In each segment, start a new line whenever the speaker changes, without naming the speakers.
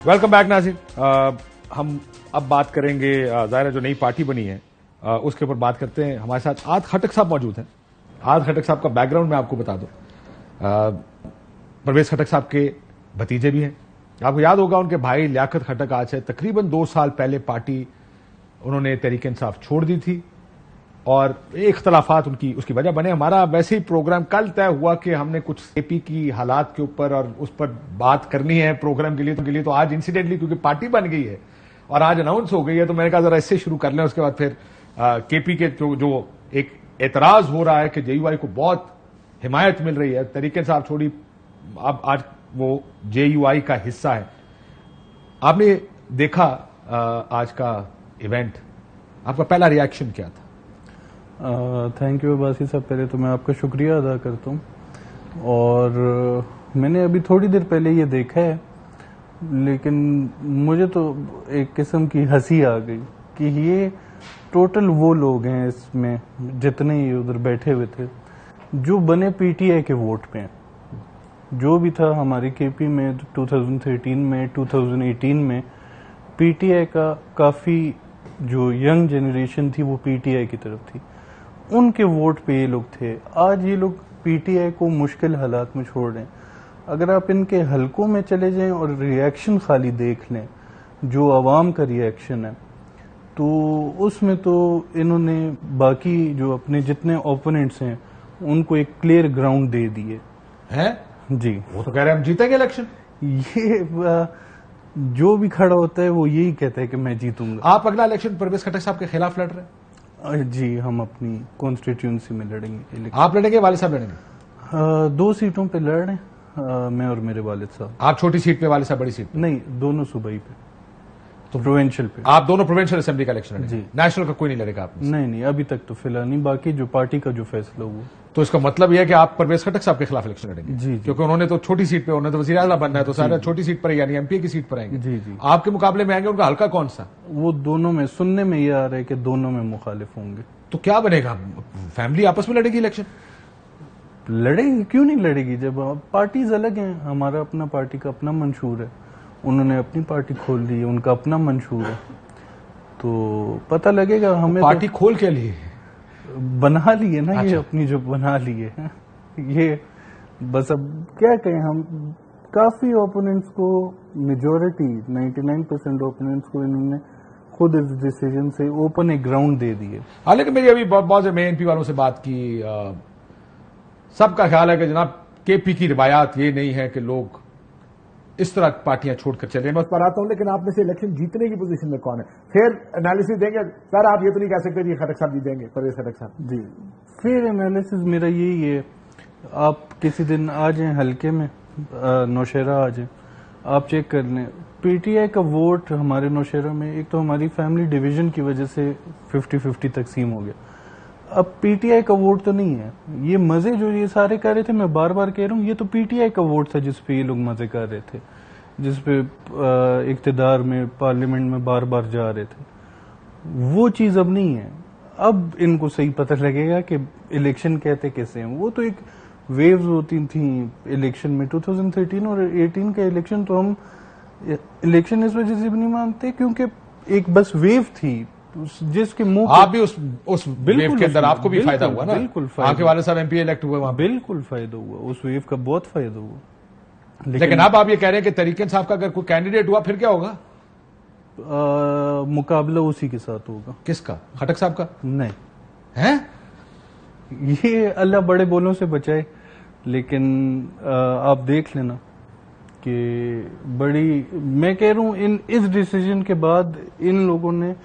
Welcome back नाज़रीन। हम अब बात करेंगे ज़ाहिर है जो नई पार्टी बनी है उसके ऊपर बात करते हैं। हमारे साथ आद खटक साहब मौजूद हैं। आद खटक साहब का बैकग्राउंड मैं आपको बता दूं। परवेज खटक साहब के भतीजे भी हैं। आपको याद होगा उनके भाई लियाकत खटक आज से तकरीबन 2 साल पहले पार्टी उन्होंने तहरीक इंसाफ छोड़ दी थी और इख्तलाफात उसकी वजह बने। हमारा वैसे ही प्रोग्राम कल तय हुआ कि हमने कुछ एपी की हालात के ऊपर और उस पर बात करनी है प्रोग्राम के लिए तो आज इंसिडेंटली क्योंकि पार्टी बन गई है और आज अनाउंस हो गई है तो मैंने कहा जरा इससे शुरू कर लें। उसके बाद फिर केपी के जो एक एतराज हो रहा है कि जेयूआई को बहुत हिमायत मिल रही है, तहरीक इंसाफ छोड़ी, अब आज वो जेयूआई का हिस्सा है। आपने देखा आज का इवेंट, आपका पहला रिएक्शन क्या था?
थैंक यू बासी साहब, पहले तो मैं आपका शुक्रिया अदा करता हूँ। और मैंने अभी थोड़ी देर पहले ये देखा है, लेकिन मुझे तो एक किस्म की हंसी आ गई कि ये टोटल वो लोग हैं इसमें जितने ही उधर बैठे हुए थे जो बने पीटीआई के वोट पे हैं। जो भी था हमारी केपी में 2013 में 2018 में पीटीआई का काफ़ी जो यंग जनरेशन थी वो पीटीआई की तरफ थी, उनके वोट पे ये लोग थे। आज ये लोग पीटीआई को मुश्किल हालात में छोड़ रहे हैं। अगर आप इनके हलकों में चले जाएं और रिएक्शन खाली देख लें, जो आवाम का रिएक्शन है, तो उसमें तो इन्होंने बाकी जो अपने जितने ओपोनेंट्स हैं उनको एक क्लियर ग्राउंड दे दिए
हैं।
जी,
वो तो कह रहे हैं हम जीतेंगे इलेक्शन।
ये जो भी खड़ा होता है वो यही कहता है कि मैं जीतूंगा।
आप अगला इलेक्शन परवेज खटक साहब के खिलाफ लड़ रहे हैं?
जी, हम अपनी कॉन्स्टिट्यूंसी में लड़ेंगे।
आप लड़ेंगे, वालिद साहब लड़ेंगे?
2 सीटों पे लड़ रहे हैं, मैं और मेरे वालिद साहब।
आप छोटी सीट पे, वालिद साहब बड़ी सीट पे?
नहीं, दोनों सूबाई पे, तो प्रोविंशियल पे।
आप दोनों प्रोविंशियल असेंबली का इलेक्शन लड़ेंगे?
जी।
नेशनल का कोई नहीं लड़ेगा आप?
नहीं, अभी तक तो फिलहाल नहीं, बाकी जो पार्टी का जो फैसला हुआ।
तो इसका मतलब यह है कि आप परवेज खटक साहब के खिलाफ इलेक्शन लड़ेंगे?
जी।
क्योंकि उन्होंने तो छोटी सीट पे, उन्होंने तो वज़ीर आज़म बनना है, तो सारा छोटी सीट पर यानी एमपी की सीट पर आएंगे।
जी।
आपके मुकाबले में आएंगे, उनका हल्का कौन सा?
वो दोनों में, सुनने में ये आ रहा है कि दोनों में मुखालिफ होंगे।
तो क्या बनेगा? फैमिली आपस में लड़ेगी इलेक्शन?
लड़ेगी, क्यों नहीं लड़ेगी? जब पार्टीज अलग हैं, हमारा अपना पार्टी का अपना मंशूर है, उन्होंने अपनी पार्टी खोल ली है, उनका अपना मंशूर है, तो पता लगेगा हमें।
पार्टी खोल के लिए
बना ली है ना।
अच्छा।
ये अपनी जो बना ली है ये बस अब क्या कहें हम। काफी ओपोनेंट्स को, मेजोरिटी 99% ओपोनेंट्स को इन्होंने खुद इस डिसीजन से ओपन एक ग्राउंड दे दिए।
हालांकि मेरी अभी बहुत से एनपी वालों से बात की, सबका ख्याल है कि जनाब केपी की रिवायात ये नहीं है कि लोग इस तरह पार्टियां छोड़कर चले। मैं उस पर आता हूं, लेकिन आप में से इलेक्शन जीतने की पोजीशन में कौन है? फिर एनालिसिस देंगे सर, आप ये तो नहीं कह सकते जी खटक साहब जीतेंगे, परवेज खटक साहब।
जी, फिर एनालिसिस मेरा यही है, आप किसी दिन आ जाएं हल्के में, नौशहरा आ जाएं, आप चेक कर लें पीटीआई का वोट हमारे नौशहरा में। एक तो हमारी फैमिली डिवीजन की वजह से 50-50 तकसीम हो गया। अब पीटीआई का वोट तो नहीं है। ये मजे जो ये सारे कर रहे थे, मैं बार बार कह रहा हूँ, ये तो पीटीआई का वोट था जिसपे ये लोग मजे कर रहे थे, जिसपे इक्तिदार में, पार्लियामेंट में बार बार जा रहे थे। वो चीज अब नहीं है। अब इनको सही पता लगेगा कि इलेक्शन कहते कैसे हैं। वो तो एक वेव्स होती थी इलेक्शन में। 2013 और 18 का इलेक्शन तो हम इलेक्शन इस वजह से भी नहीं मानते क्योंकि एक बस वेव थी जिसके मुंह।
आप भी उस वेव के अंदर, आपको भी फायदा हुआ ना?
बिल्कुल,
आपके वाले साहब एमपी इलेक्ट हुए वहां।
बिल्कुल फायदा हुआ, उस वेव का बहुत फायदा हुआ।
लेकिन अब आप ये कह रहे हैं कि तहरीक इंसाफ का अगर कोई कैंडिडेट हुआ फिर क्या होगा?
मुकाबला उसी के साथ होगा।
किसका? खटक साहब का?
नहीं
है,
ये अल्लाह बड़े बोलों से बचाए। लेकिन आप देख लेना कि बड़ी, मैं कह रहा हूं, इस डिसीजन के बाद इन लोगों ने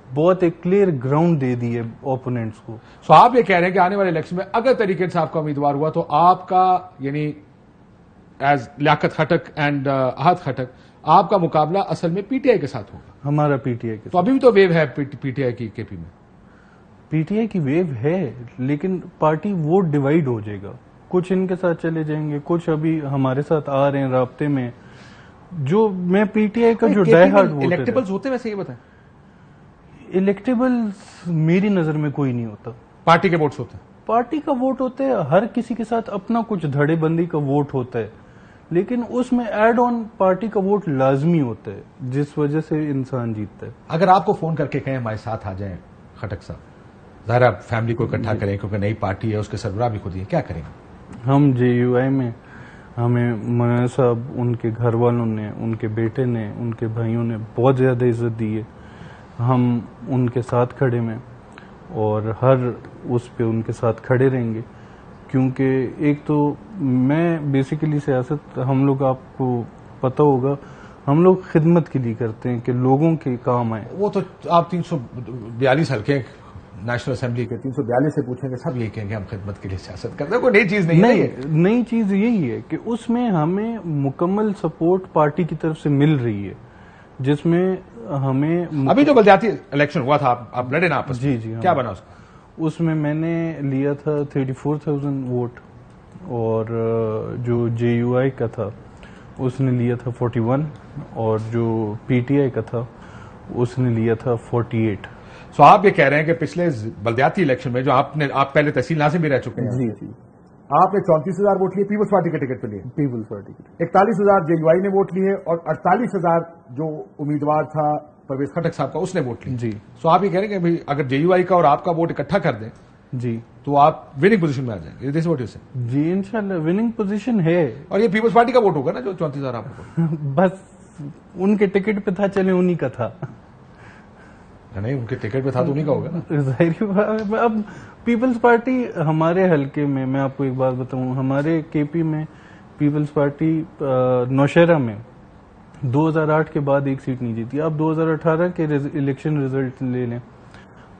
बहुत एक क्लियर ग्राउंड दे दी है ओपोनेंट्स को।
सो आप ये कह रहे हैं कि आने वाले इलेक्शन में अगर तहरीक इंसाफ का उम्मीदवार हुआ तो आपका, यानी एज लियाकत खटक एंड अहद खटक, आपका मुकाबला असल में पीटीआई के साथ होगा?
हमारा पीटीआई के।
तो अभी भी तो वेव है पीटीआई की केपी में।
पीटीआई की वेव है, लेकिन पार्टी वोट डिवाइड हो जाएगा। कुछ इनके साथ चले जाएंगे, कुछ अभी हमारे साथ आ रहे हैं राब्ते में। जो मैं पीटीआई का जो डाई हार्ड वोटर,
इलेक्टेबल्स होते वैसे, ये बताएं।
इलेक्टेबल्स मेरी नजर में कोई नहीं होता।
पार्टी के वोट्स होते हैं?
पार्टी का वोट होता है, हर किसी के साथ अपना कुछ धड़ेबंदी का वोट होता है। लेकिन उसमें एड ऑन पार्टी का वोट लाजमी होता है, जिस वजह से इंसान जीतता है।
अगर आपको फोन करके कहें हमारे साथ आ जाएं खटक साहब, ज़ाहिर आप फैमिली को इकट्ठा करें क्योंकि नई पार्टी है, उसके सरबराह भी खुद ही है, क्या करेंगे?
हम JUI में हमें मौलाना साहब, उनके घर वालों ने, उनके बेटे ने, उनके भाइयों ने बहुत ज़्यादा इज्जत दी है। हम उनके साथ खड़े में और हर उस पे उनके साथ खड़े रहेंगे, क्योंकि एक तो मैं बेसिकली सियासत, हम लोग, आपको पता होगा, हम लोग खिदमत के लिए करते हैं कि लोगों के काम आए।
वो तो आप 342 हल्के नेशनल असेंबली के 342 से पूछेंगे, सब यही कहेंगे हम खिदमत के लिए सियासत करते हैं, कोई नई चीज नहीं है।
नई चीज यही है कि उसमें हमें मुकम्मल सपोर्ट पार्टी की तरफ से मिल रही है, जिसमें हमें
अभी जो बलदियाती इलेक्शन हुआ था, आप लड़े ना आपस में,
जी,
क्या बना उसका?
उसमें मैंने लिया था 34,000 वोट, और जो JUI का था उसने लिया था 41, और जो PTI का था उसने लिया था 48।
सो आप ये कह रहे हैं कि पिछले बलदियाती इलेक्शन में जो आप पहले तहसील नाज़िम भी रह चुके हैं,
जी,
आपने 34,000 वोट लिए पीपल्स पार्टी के टिकट पे लिए,
पीपल्स पार्टी के
41,000 JUI ने वोट लिए और 48,000 जो उम्मीदवार था परवेज खटक साहब का, उसने वोट लिए।
जी।
सो आप ये कह रहे हैं कि भाई अगर JUI का और आपका वोट इकट्ठा कर दें
जी,
तो आप विनिंग पोजीशन में आ जाएंगे, दिस व्हाट यू से?
जी, इंशाल्लाह विनिंग पोजीशन है।
और ये पीपल्स पार्टी का वोट होगा ना जो 34,000 आपको?
बस उनके टिकट पे था, चले उन्हीं का था।
नहीं, उनके टिकट पे था तो उन्हीं का होगा ना।
जाहिर बात। अब पीपल्स पार्टी हमारे हलके में, मैं आपको एक बात बताऊं, हमारे KP में पीपल्स पार्टी नौशहरा में 2008 के बाद एक सीट नहीं जीती। आप 2018 के इलेक्शन रिजल्ट ले लें,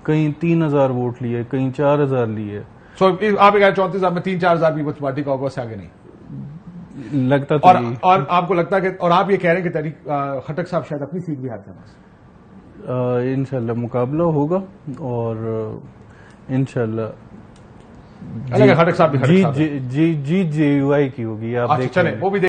कहीं 3,000 वोट लिए, कहीं 4,000 लिए।
सो आप 34,000 में 3-4,000 पीपल्स पार्टी का होगा, उससे आगे नहीं
लगता तो
और आपको लगता है कि, और आप ये कह रहे हैं कि खटक साहब शायद अपनी सीट भी हाथ में?
इंशाल्लाह मुकाबला होगा और इंशाल्लाह
खटक साहब भी
जी JUI की होगी। आप
चलें वो भी